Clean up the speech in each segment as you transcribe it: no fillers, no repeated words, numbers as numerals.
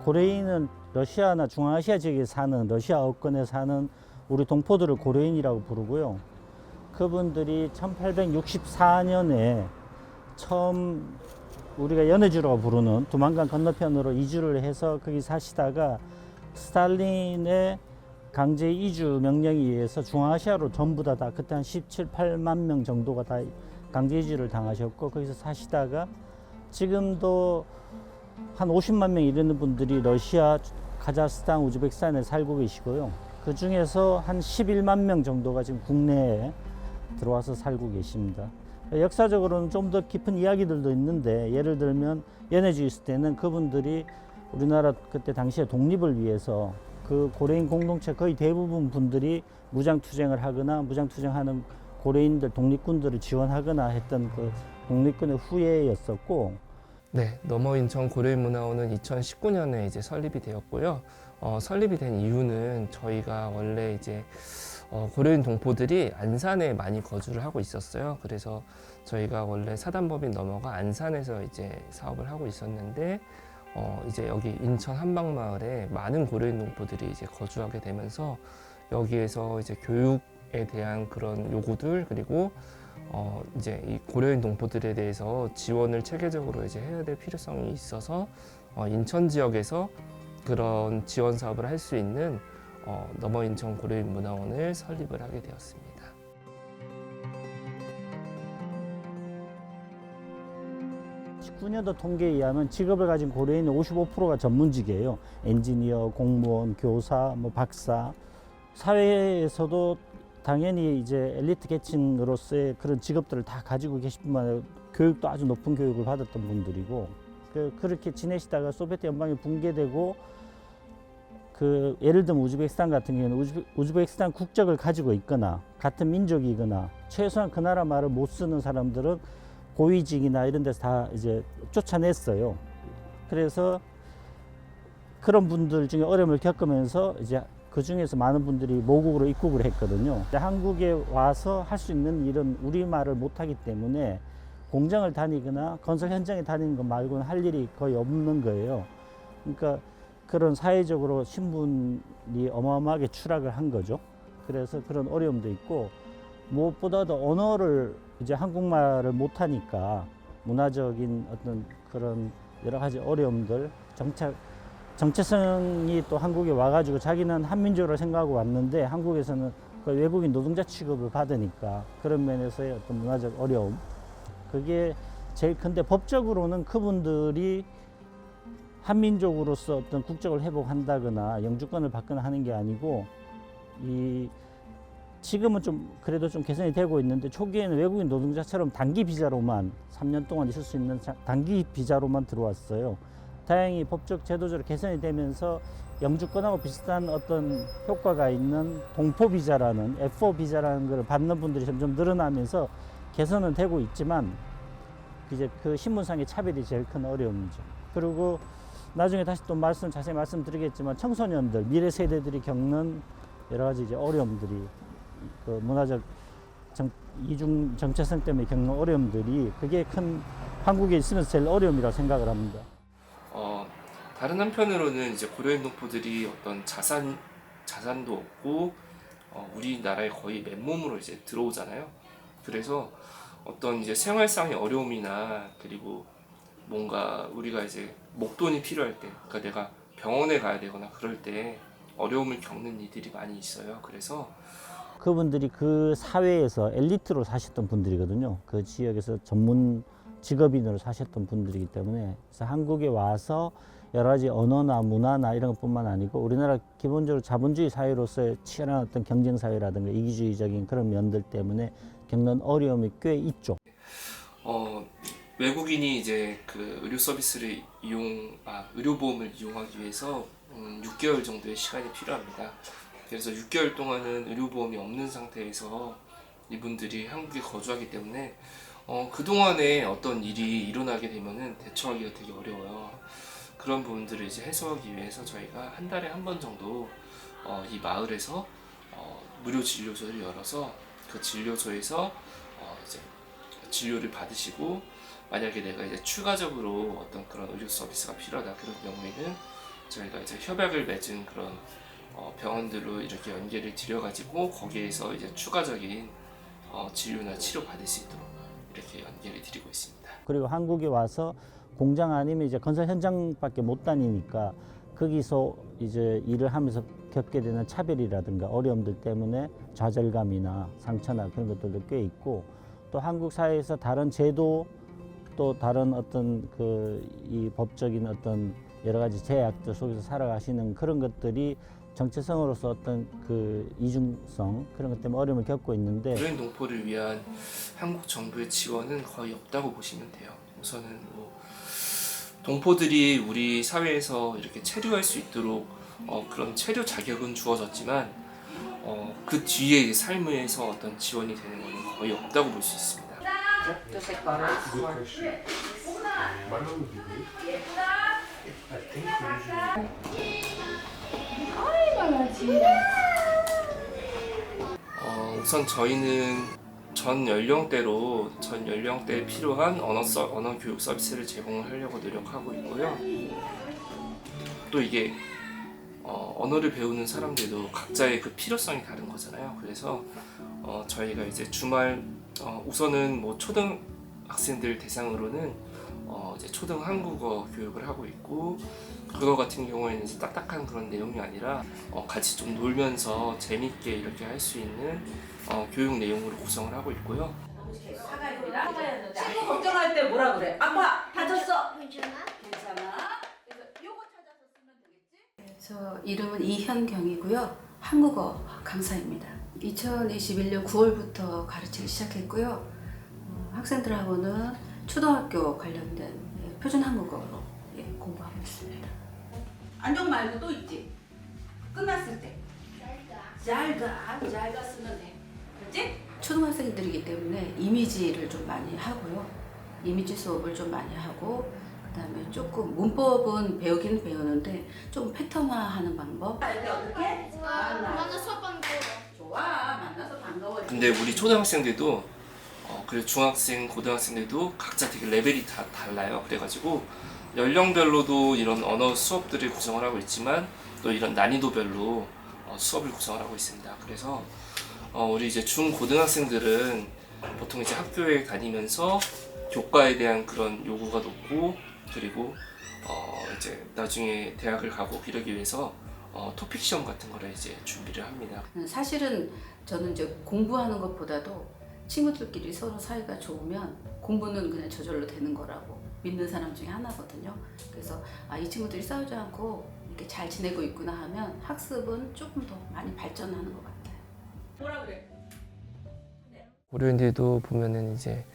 고려인은 러시아나 중앙아시아 지역에 사는 러시아어권에 사는 우리 동포들을 고려인이라고 부르고요. 그분들이 1864년에 처음 우리가 연해주라고 부르는 두만강 건너편으로 이주를 해서 거기 사시다가 스탈린의 강제 이주 명령에 의해서 중앙아시아로 전부 다 그때 한 17, 8만 명 정도가 다 강제 이주를 당하셨고 거기서 사시다가 지금도 한 50만 명 이르는 분들이 러시아, 카자흐스탄, 우즈베키스탄에 살고 계시고요. 그 중에서 한 11만 명 정도가 지금 국내에 들어와서 살고 계십니다. 역사적으로는 좀 더 깊은 이야기들도 있는데 예를 들면 연해주 있을 때는 그분들이 우리나라 그때 당시에 독립을 위해서 그 고려인 공동체 거의 대부분 분들이 무장투쟁을 하거나 무장투쟁하는 고려인들 독립군들을 지원하거나 했던 그 독립군의 후예였었고 네, 너머인천 고려인문화원은 2019년에 이제 설립이 되었고요. 설립이 된 이유는 저희가 원래 이제 고려인 동포들이 안산에 많이 거주를 하고 있었어요. 그래서 저희가 원래 사단법인 너머가 안산에서 이제 사업을 하고 있었는데 이제 여기 인천 한방마을에 많은 고려인 동포들이 이제 거주하게 되면서 여기에서 이제 교육에 대한 그런 요구들 그리고 이제 이 고려인 동포들에 대해서 지원을 체계적으로 이제 해야 될 필요성이 있어서 인천 지역에서 그런 지원 사업을 할 수 있는 너머인천 고려인 문화원을 설립을 하게 되었습니다. 19년도 통계에 의하면 직업을 가진 고려인의 55%가 전문직이에요. 엔지니어, 공무원, 교사, 뭐 박사. 사회에서도 당연히 이제 엘리트 계층으로서의 그런 직업들을 다 가지고 계실 뿐만 아니라 교육도 아주 높은 교육을 받았던 분들이고 그렇게 지내시다가 소비에트 연방이 붕괴되고 예를 들면 우즈베키스탄 같은 경우는 우즈베키스탄 국적을 가지고 있거나 같은 민족이거나 최소한 그 나라 말을 못 쓰는 사람들은 고위직이나 이런 데서 다 이제 쫓아냈어요. 그래서 그런 분들 중에 어려움을 겪으면서 이제 그 중에서 많은 분들이 모국으로 입국을 했거든요. 한국에 와서 할 수 있는 일은 우리말을 못하기 때문에 공장을 다니거나 건설 현장에 다니는 것 말고는 할 일이 거의 없는 거예요. 그러니까 그런 사회적으로 신분이 어마어마하게 추락을 한 거죠. 그래서 그런 어려움도 있고 무엇보다도 언어를 이제 한국말을 못하니까 문화적인 어떤 그런 여러 가지 어려움들 정체성이 또 한국에 와가지고 자기는 한민족으로 생각하고 왔는데 한국에서는 거의 외국인 노동자 취급을 받으니까 그런 면에서의 어떤 문화적 어려움 그게 제일 큰데 법적으로는 그분들이 한민족으로서 어떤 국적을 회복한다거나 영주권을 받거나 하는 게 아니고 지금은 좀 그래도 좀 개선이 되고 있는데 초기에는 외국인 노동자처럼 단기 비자로만 3년 동안 있을 수 있는 단기 비자로만 들어왔어요. 다행히 법적 제도적으로 개선이 되면서 영주권하고 비슷한 어떤 효과가 있는 동포 비자라는 F4 비자라는 걸 받는 분들이 점점 늘어나면서 개선은 되고 있지만 이제 그 신분상의 차별이 제일 큰 어려움이죠. 그리고 나중에 다시 또 자세히 말씀드리겠지만 청소년들, 미래 세대들이 겪는 여러 가지 이제 어려움들이 그 문화적 이중 정체성 때문에 겪는 어려움들이 그게 큰 한국에 있으면서 제일 어려움이라고 생각을 합니다. 다른 한편으로는 이제 고려인 동포들이 어떤 자산도 없고 우리나라에 거의 맨몸으로 이제 들어오잖아요. 그래서 어떤 이제 생활상의 어려움이나 그리고 뭔가 우리가 이제 목돈이 필요할 때, 그러니까 내가 병원에 가야 되거나 그럴 때 어려움을 겪는 이들이 많이 있어요. 그래서 그분들이 그 사회에서 엘리트로 사셨던 분들이거든요. 그 지역에서 전문 직업인으로 사셨던 분들이기 때문에 그래서 한국에 와서 여러 가지 언어나 문화나 이런 것뿐만 아니고 우리나라 기본적으로 자본주의 사회로서의 치열한 어떤 경쟁 사회라든가 이기주의적인 그런 면들 때문에 겪는 어려움이 꽤 있죠. 외국인이 이제 그 의료 서비스를 의료보험을 이용하기 위해서 6개월 정도의 시간이 필요합니다. 그래서 6개월 동안은 의료보험이 없는 상태에서 이분들이 한국에 거주하기 때문에 그동안에 어떤 일이 일어나게 되면은 대처하기가 되게 어려워요. 그런 부분들을 이제 해소하기 위해서 저희가 한 달에 한 번 정도 이 마을에서 무료 진료소를 열어서 그 진료소에서 이제 진료를 받으시고 만약에 내가 이제 추가적으로 어떤 그런 의료 서비스가 필요하다 그런 경우에는 저희가 이제 협약을 맺은 그런 병원들로 이렇게 연계를 드려가지고 거기에서 이제 추가적인 진료나 치료 받을 수 있도록 이렇게 연계를 드리고 있습니다. 그리고 한국에 와서 공장 아니면 이제 건설 현장밖에 못 다니니까 거기서 이제 일을 하면서 겪게 되는 차별이라든가 어려움들 때문에 좌절감이나 상처나 그런 것들도 꽤 있고, 또 한국 사회에서 다른 제도 또 다른 어떤 이 법적인 어떤 여러 가지 제약들 속에서 살아가시는 그런 것들이 정체성으로서 어떤 이중성 그런 것 때문에 어려움을 겪고 있는데, 고려인 동포를 위한 한국 정부의 지원은 거의 없다고 보시면 돼요. 우선은 뭐 동포들이 우리 사회에서 이렇게 체류할 수 있도록 그런 체류 자격은 주어졌지만 그 뒤에 삶에서 어떤 지원이 되는 것은 거의 없다고 볼 수 있습니다. 우선 저희는 전 연령대에 필요한 언어 교육 서비스를 제공을 하려고 노력하고 있고요. 또 이게 언어를 배우는 사람들도 각자의 그 필요성이 다른 거잖아요. 그래서 저희가 이제 주말 우선은 뭐 초등학생들 대상으로는 이제 초등 한국어 교육을 하고 있고, 그거 같은 경우에는 이제 딱딱한 그런 내용이 아니라 같이 좀 놀면서 재밌게 이렇게 할 수 있는 교육 내용으로 구성을 하고 있고요. 친구 걱정할 때 뭐라 그래? 아빠 다쳤어. 괜찮아? 괜찮아. 그래서 요거 찾아서 쓰면 되겠지? 저 이름은 이현경이고요. 한국어 강사입니다. 2021년 9월부터 가르치기 시작했고요. 학생들하고는 초등학교 관련된 표준 한국어로 공부하고 있습니다. 안녕 말고 또 있지. 끝났을 때. 잘 가 쓰면 돼. 그렇지? 초등학생들이기 때문에 이미지를 좀 많이 하고요. 이미지 수업을 좀 많이 하고, 그다음에 조금 문법은 배우긴 배우는데 좀 패턴화하는 방법. 때 어떻게? 만나 수업 받는 거. 좋아. 만나서 반가워. 근데 우리 초등학생들도 그리고 중학생, 고등학생들도 각자 되게 레벨이 다 달라요. 그래가지고 연령별로도 이런 언어 수업들을 구성을 하고 있지만 또 이런 난이도별로 수업을 구성을 하고 있습니다. 그래서 우리 이제 중고등학생들은 보통 이제 학교에 다니면서 교과에 대한 그런 요구가 높고, 그리고 이제 나중에 대학을 가고 이러기 위해서 토픽 시험 같은 거를 이제 준비를 합니다. 사실은 저는 이제 공부하는 것보다도 친구들끼리 서로 사이가 좋으면 공부는 그냥 저절로 되는 거라고 믿는 사람 중에 하나거든요. 그래서 이 친구들이 싸우지 않고 이렇게 잘 지내고 있구나 하면 학습은 조금 더 많이 발전하는 것 같아요. 뭐라 그래? 고려인들도 보면은 이제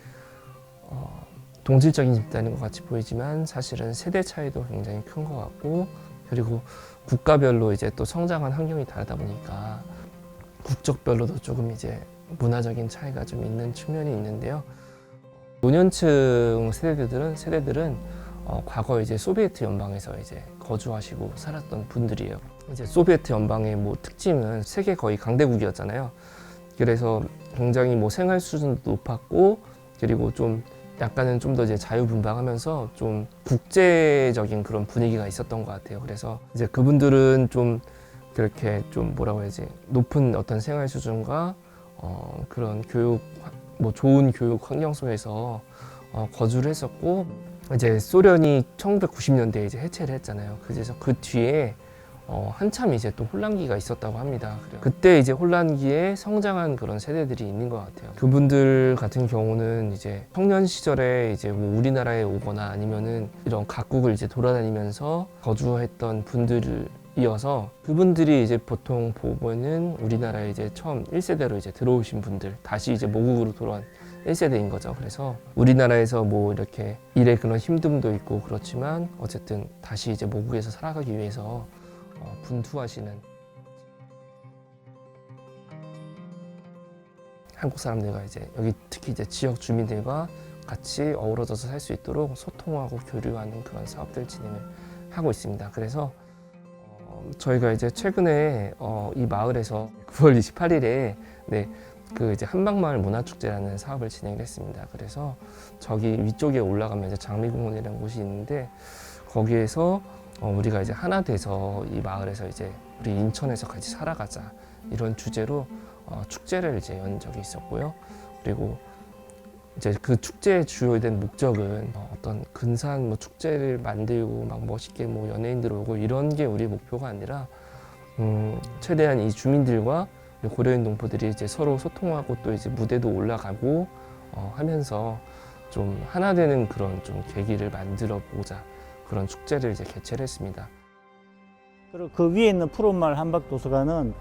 동질적인 집단인 것 같이 보이지만 사실은 세대 차이도 굉장히 큰 것 같고, 그리고 국가별로 이제 또 성장한 환경이 다르다 보니까 국적별로도 조금 이제 문화적인 차이가 좀 있는 측면이 있는데요. 노년층 세대들은 과거 이제 소비에트 연방에서 이제 거주하시고 살았던 분들이에요. 이제 소비에트 연방의 뭐 특징은 세계 거의 강대국이었잖아요. 그래서 굉장히 뭐 생활 수준도 높았고, 그리고 좀 약간은 좀 더 이제 자유분방하면서 좀 국제적인 그런 분위기가 있었던 것 같아요. 그래서 이제 그분들은 좀 그렇게 좀 뭐라고 해야지, 높은 어떤 생활 수준과 그런 교육, 뭐 좋은 교육 환경 속에서 거주를 했었고, 이제 소련이 1990년대에 이제 해체를 했잖아요. 그래서 그 뒤에 한참 이제 또 혼란기가 있었다고 합니다. 그때 이제 혼란기에 성장한 그런 세대들이 있는 것 같아요. 그분들 같은 경우는 이제 청년 시절에 이제 뭐 우리나라에 오거나 아니면은 이런 각국을 이제 돌아다니면서 거주했던 분들이어서, 그분들이 이제 보통 보면은 우리나라에 이제 처음 1세대로 이제 들어오신 분들, 다시 이제 모국으로 돌아온 1세대인 거죠. 그래서 우리나라에서 뭐 이렇게 일의 그런 힘듦도 있고 그렇지만 어쨌든 다시 이제 모국에서 살아가기 위해서 분투하시는 한국 사람들과 이제 여기 특히 이제 지역 주민들과 같이 어우러져서 살 수 있도록 소통하고 교류하는 그런 사업들 진행을 하고 있습니다. 그래서 저희가 이제 최근에 이 마을에서 9월 28일에 그 이제 한방마을 문화축제라는 사업을 진행을 했습니다. 그래서 저기 위쪽에 올라가면 이제 장미공원이라는 곳이 있는데, 거기에서 우리가 이제 하나 돼서 이 마을에서 이제 우리 인천에서 같이 살아가자 이런 주제로 축제를 이제 연 적이 있었고요. 그리고 이제 그 축제의 주요된 목적은 어떤 근사한 뭐 축제를 만들고 막 멋있게 뭐 연예인들 오고 이런 게 우리 목표가 아니라 최대한 이 주민들과 고려인 동포들이 이제 서로 소통하고 또 이제 무대도 올라가고 하면서 좀 하나 되는 그런 좀 계기를 만들어 보자 그런 축제를 이제 개최를 했습니다. 그리고 그 위에 있는 푸른마을 한박도서관은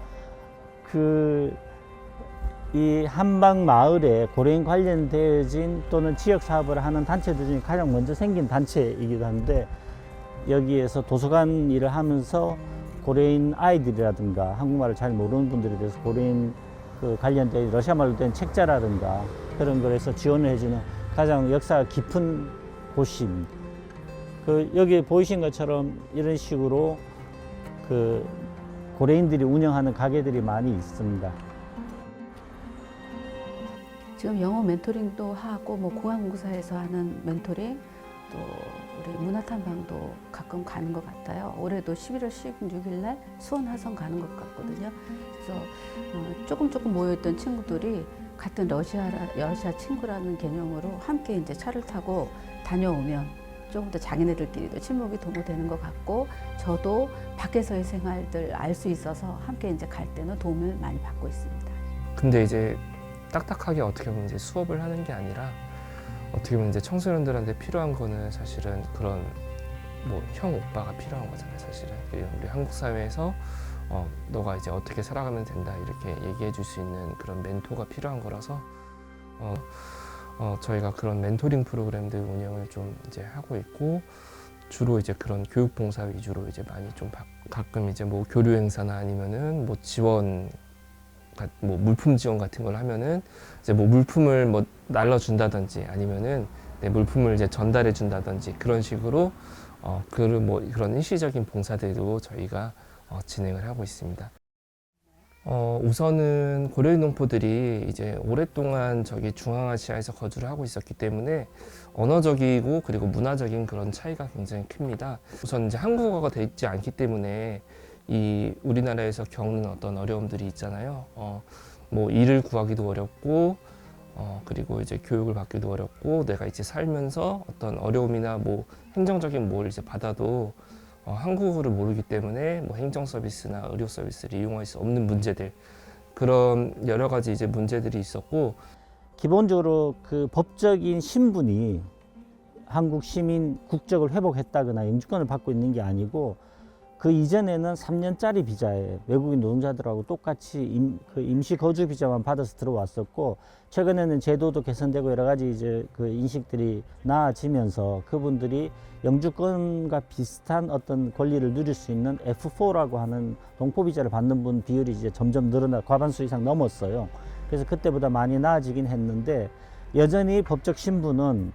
이 한박 마을에 고려인 관련되어진 또는 지역 사업을 하는 단체들 중에 가장 먼저 생긴 단체이기도 한데 여기에서 도서관 일을 하면서 고려인 아이들이라든가 한국말을 잘 모르는 분들에 대해서 고려인 관련된 러시아 말로 된 책자라든가 그런 거에서 지원을 해주는 가장 역사가 깊은 곳입니다. 여기 보이신 것처럼 이런 식으로 고려인들이 운영하는 가게들이 많이 있습니다. 지금 영어 멘토링도 하고 뭐 공항공사에서 하는 멘토링 또 우리 문화탐방도 가끔 가는 것 같아요. 올해도 11월 16일 날 수원 화성 가는 것 같거든요. 그래서 조금 모여있던 친구들이 같은 러시아 친구라는 개념으로 함께 이제 차를 타고 다녀오면 조금 더 자기네들끼리도 친목이 도모되는 것 같고 저도 밖에서의 생활들 알 수 있어서 함께 이제 갈 때는 도움을 많이 받고 있습니다. 근데 이제 딱딱하게 어떻게 보면 이제 수업을 하는 게 아니라 어떻게 보면 이제 청소년들한테 필요한 거는 사실은 그런 뭐 형 오빠가 필요한 거잖아요. 사실은 우리 한국 사회에서 너가 이제 어떻게 살아가면 된다 이렇게 얘기해 줄 수 있는 그런 멘토가 필요한 거라서 저희가 그런 멘토링 프로그램들 운영을 좀 이제 하고 있고 주로 이제 그런 교육 봉사 위주로 이제 많이 좀 가끔 이제 뭐 교류 행사나 아니면은 뭐 지원 뭐 물품 지원 같은 걸 하면은 이제 뭐 물품을 뭐 날라준다든지 아니면은 내 물품을 이제 전달해 준다든지 그런 식으로 그런 일시적인 봉사들도 저희가 진행을 하고 있습니다. 우선은 고려인 동포들이 이제 오랫동안 저기 중앙아시아에서 거주를 하고 있었기 때문에 언어적이고 그리고 문화적인 그런 차이가 굉장히 큽니다. 우선 이제 한국어가 돼 있지 않기 때문에 이 우리나라에서 겪는 어떤 어려움들이 있잖아요. 뭐 일을 구하기도 어렵고 그리고 이제 교육을 받기도 어렵고 내가 이제 살면서 어떤 어려움이나 뭐 행정적인 뭘 이제 받아도 한국어를 모르기 때문에 뭐 행정 서비스나 의료 서비스를 이용할 수 없는 문제들 그런 여러 가지 이제 문제들이 있었고 기본적으로 그 법적인 신분이 한국 시민 국적을 회복했다거나 영주권을 받고 있는 게 아니고 그 이전에는 3년짜리 비자에 외국인 노동자들하고 똑같이 임시 거주 비자만 받아서 들어왔었고 최근에는 제도도 개선되고 여러 가지 이제 그 인식들이 나아지면서 그분들이 영주권과 비슷한 어떤 권리를 누릴 수 있는 F4라고 하는 동포 비자를 받는 분 비율이 이제 점점 늘어나 과반수 이상 넘었어요. 그래서 그때보다 많이 나아지긴 했는데 여전히 법적 신분은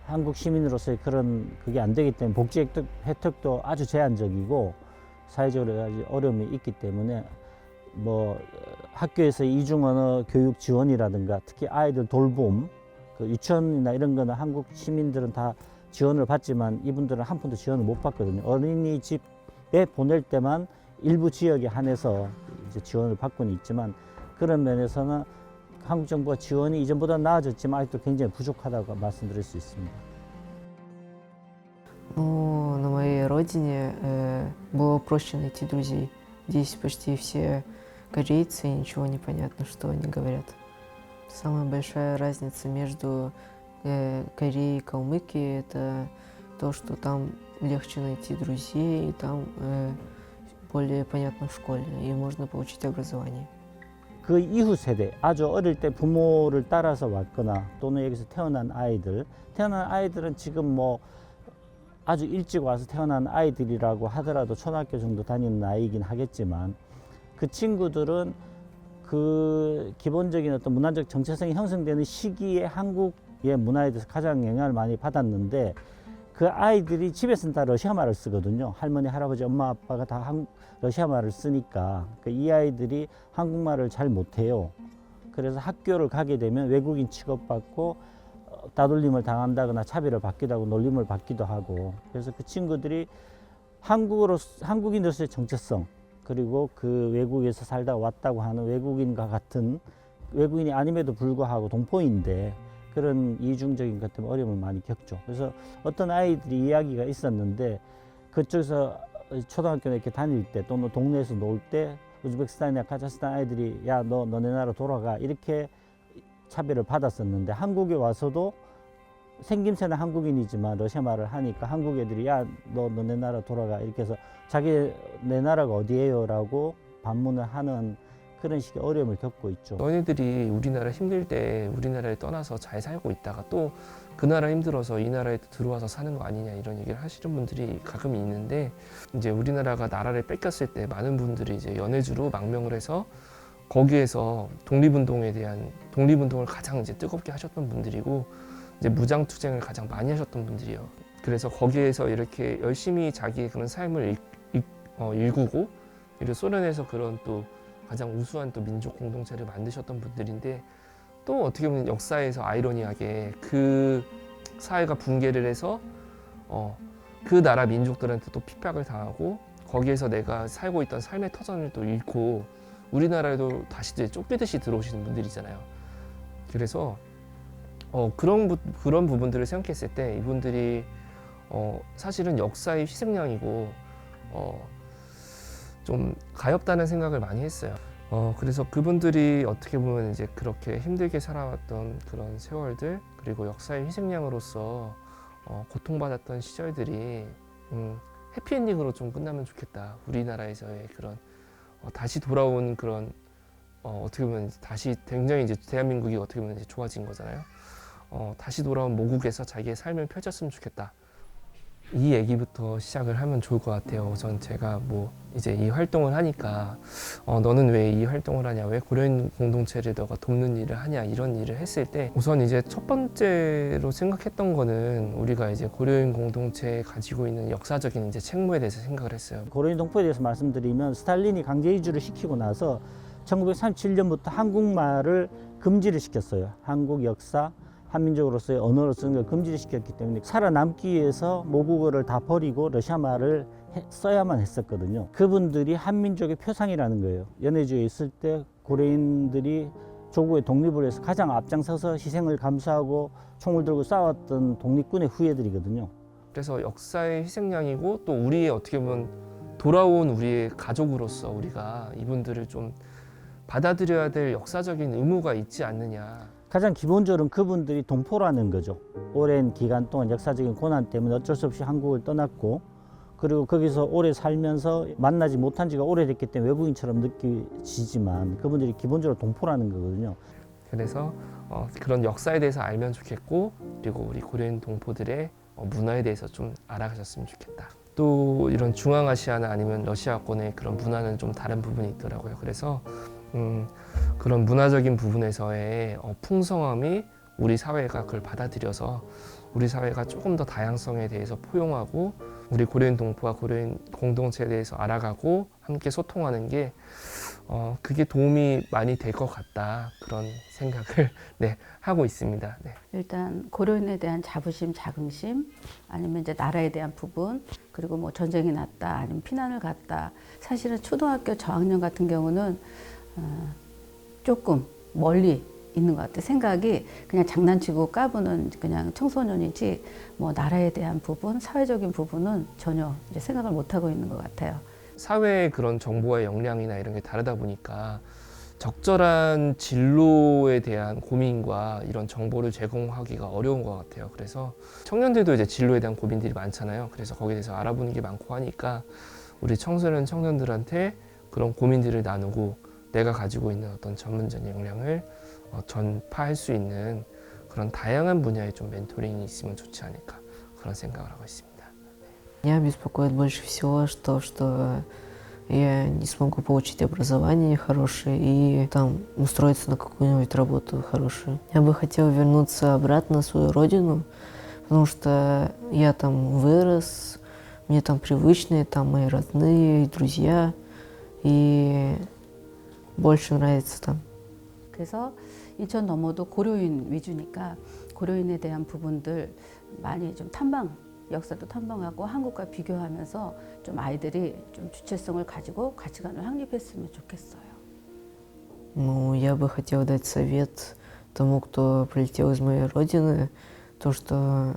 한국 시민으로서의 그게 안 되기 때문에 복지 혜택도 아주 제한적이고 사회적으로 여러 가지 어려움이 있기 때문에 뭐 학교에서 이중언어 교육 지원이라든가 특히 아이들 돌봄, 그 유치원이나 이런 거는 한국 시민들은 다 지원을 받지만 이분들은 한 푼도 지원을 못 받거든요. 어린이집에 보낼 때만 일부 지역에 한해서 이제 지원을 받고는 있지만 그런 면에서는 한국 정부가 지원이 이전보다 나아졌지만 아직도 굉장히 부족하다고 말씀드릴 수 있습니다. Ну, на моей родине было проще найти друзей. Здесь почти все корейцы, и ничего не понятно, что они говорят. Самая большая разница между Кореей и Калмыкией – это то, что там легче найти друзей, и там более понятно в школе, и можно получить образование. 그 이후 세대, 아주 어릴 때 부모를 따라서 왔거나 또는 여기서 태어난 아이들은 지금 뭐 아주 일찍 와서 태어난 아이들이라고 하더라도 초등학교 정도 다니는 나이이긴 하겠지만 그 친구들은 그 기본적인 어떤 문화적 정체성이 형성되는 시기에 한국의 문화에 대해서 가장 영향을 많이 받았는데 그 아이들이 집에서는 다 러시아 말을 쓰거든요. 할머니, 할아버지, 엄마, 아빠가 다 러시아 말을 쓰니까 이 아이들이 한국말을 잘 못해요. 그래서 학교를 가게 되면 외국인 취급받고 따돌림을 당한다거나 차별을 받기도 하고 놀림을 받기도 하고 그래서 그 친구들이 한국인으로서의 정체성, 그리고 그 외국에서 살다 왔다고 하는 외국인과 같은, 외국인이 아님에도 불구하고 동포인데 그런 이중적인 것 때문에 어려움을 많이 겪죠. 그래서 어떤 아이들이 이야기가 있었는데, 그쪽에서 초등학교 이렇게 다닐 때 또는 동네에서 놀 때 우즈베키스탄이나 카자흐스탄 아이들이 야, 너네 나라 돌아가, 이렇게 차별을 받았었는데, 한국에 와서도 생김새는 한국인이지만 러시아 말을 하니까 한국 애들이 야, 너네 나라 돌아가, 이렇게 해서 내 나라가 어디예요? 라고 반문을 하는 그런 식의 어려움을 겪고 있죠. 너희들이 우리나라 힘들 때 우리나라에 떠나서 잘 살고 있다가 또 그 나라 힘들어서 이 나라에 들어와서 사는 거 아니냐, 이런 얘기를 하시는 분들이 가끔 있는데, 이제 우리나라가 나라를 뺏겼을 때 많은 분들이 이제 연해주로 망명을 해서 거기에서 독립운동을 가장 이제 뜨겁게 하셨던 분들이고, 이제 무장투쟁을 가장 많이 하셨던 분들이에요. 그래서 거기에서 이렇게 열심히 자기의 그런 삶을 일구고, 그리고 소련에서 그런 또 가장 우수한 또 민족 공동체를 만드셨던 분들인데, 또 어떻게 보면 역사에서 아이러니하게 그 사회가 붕괴를 해서 그 나라 민족들한테 또 핍박을 당하고, 거기에서 내가 살고 있던 삶의 터전을 또 잃고 우리나라에도 다시 이제 쫓기듯이 들어오시는 분들이잖아요. 그래서 그런 부분들을 생각했을 때 이분들이 사실은 역사의 희생양이고 좀 가엾다는 생각을 많이 했어요. 그래서 그분들이 어떻게 보면 이제 그렇게 힘들게 살아왔던 그런 세월들, 그리고 역사의 희생양으로서 고통받았던 시절들이 해피엔딩으로 좀 끝나면 좋겠다. 우리나라에서의 그런 다시 돌아온 그런 어떻게 보면 다시 굉장히 이제 대한민국이 어떻게 보면 이제 좋아진 거잖아요. 다시 돌아온 모국에서 자기의 삶을 펼쳤으면 좋겠다. 이 얘기부터 시작을 하면 좋을 것 같아요. 우선 제가 뭐 이제 이 활동을 하니까 너는 왜 이 활동을 하냐, 왜 고려인 공동체를 너가 돕는 일을 하냐, 이런 일을 했을 때 우선 이제 첫 번째로 생각했던 거는 우리가 이제 고려인 공동체에 가지고 있는 역사적인 이제 책무에 대해서 생각을 했어요. 고려인 동포에 대해서 말씀드리면, 스탈린이 강제 이주를 시키고 나서 1937년부터 한국말을 금지를 시켰어요. 한국 역사, 한민족으로서의 언어로 쓰는 걸 금지를 시켰기 때문에 살아남기 위해서 모국어를 다 버리고 러시아 말을 써야만 했었거든요. 그분들이 한민족의 표상이라는 거예요. 연해주에 있을 때 고려인들이 조국의 독립을 위해서 가장 앞장서서 희생을 감수하고 총을 들고 싸웠던 독립군의 후예들이거든요. 그래서 역사의 희생양이고, 또 우리의 어떻게 보면 돌아온 우리의 가족으로서 우리가 이분들을 좀 받아들여야 될 역사적인 의무가 있지 않느냐. 가장 기본적으로는 그분들이 동포라는 거죠. 오랜 기간 동안 역사적인 고난 때문에 어쩔 수 없이 한국을 떠났고, 그리고 거기서 오래 살면서 만나지 못한 지가 오래됐기 때문에 외국인처럼 느껴지지만 그분들이 기본적으로 동포라는 거거든요. 그래서 그런 역사에 대해서 알면 좋겠고, 그리고 우리 고려인 동포들의 문화에 대해서 좀 알아가셨으면 좋겠다. 또 이런 중앙아시아나 아니면 러시아권의 그런 문화는 좀 다른 부분이 있더라고요. 그래서 그런 문화적인 부분에서의 풍성함이 우리 사회가 그걸 받아들여서 우리 사회가 조금 더 다양성에 대해서 포용하고, 우리 고려인 동포와 고려인 공동체에 대해서 알아가고 함께 소통하는 게 그게 도움이 많이 될 것 같다, 그런 생각을 하고 있습니다. 네. 일단 고려인에 대한 자부심, 자긍심, 아니면 이제 나라에 대한 부분, 그리고 뭐 전쟁이 났다, 아니면 피난을 갔다. 사실은 초등학교 저학년 같은 경우는 조금 멀리 있는 것 같아요. 생각이 그냥 장난치고 까부는 그냥 청소년이지, 뭐 나라에 대한 부분, 사회적인 부분은 전혀 이제 생각을 못 하고 있는 것 같아요. 사회의 그런 정보의 역량이나 이런 게 다르다 보니까 적절한 진로에 대한 고민과 이런 정보를 제공하기가 어려운 것 같아요. 그래서 청년들도 이제 진로에 대한 고민들이 많잖아요. 그래서 거기에 대해서 알아보는 게 많고 하니까 우리 청소년 청년들한테 그런 고민들을 나누고 내가 가지고 있는 어떤 전문적인 역량을 전파할 수 있는 그런 다양한 분야의 좀 멘토링이 있으면 좋지 않을까, 그런 생각을 하고 있습니다. Меня беспокоит больше всего, что я не смогу получить образование хорошее и там устроиться на какую-нибудь работу хорошую. Я бы хотела вернуться обратно на свою родину, потому что я там вырос, мне там привычные, там мои родные, друзья, и больше нравится там. 그래서 인천 넘어도 고려인 위주니까 고려인에 대한 부분들 많이 좀 탐방 역사도 탐방하고 한국과 비교하면서 좀 아이들이 좀 주체성을 가지고 가치관을 확립했으면 좋겠어요. Ну, я бы хотел дать совет тому, кто прилетел из моей родины, то, что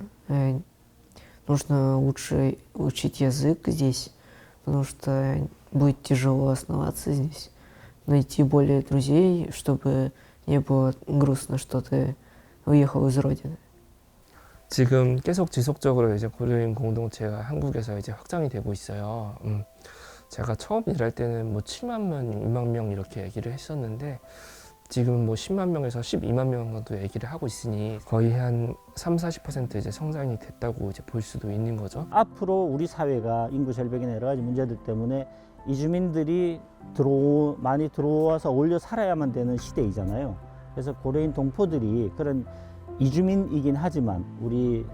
нужно лучше учить язык здесь, потому что будет тяжело оставаться здесь, найти более друзей, чтобы не было грустно, что ты уехал из родины. 지금 계속 지속적으로 이제 고려인 공동체가 한국에서 이제 확장이 되고 있어요. 제가 처음 일할 때는 뭐 7만 명, 6만 명 이렇게 얘기를 했었는데 지금 뭐 10만 명에서 12만 명 정도 얘기를 하고 있으니 거의 한 30-40% 이제 성장이 됐다고 이제 볼 수도 있는 거죠. 앞으로 우리 사회가 인구 절벽이나 여러 가지 문제들 때문에 이주민들이 많이 들어와서 어울려 살아야만 되는 시대이잖아요. 그래서 고려인 동포들이 그런 이주민이긴 하지만 우리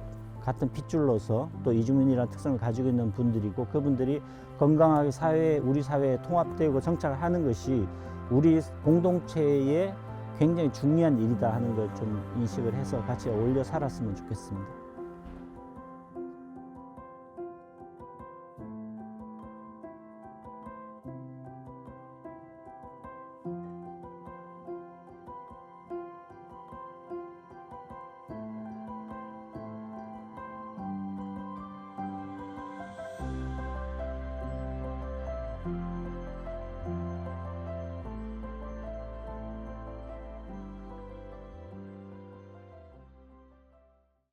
같은 핏줄로서 또 이주민이라는 특성을 가지고 있는 분들이고 그분들이 건강하게 우리 사회에 통합되고 정착하는 것이 우리 공동체에 굉장히 중요한 일이다 하는 걸 좀 인식을 해서 같이 어울려 살았으면 좋겠습니다.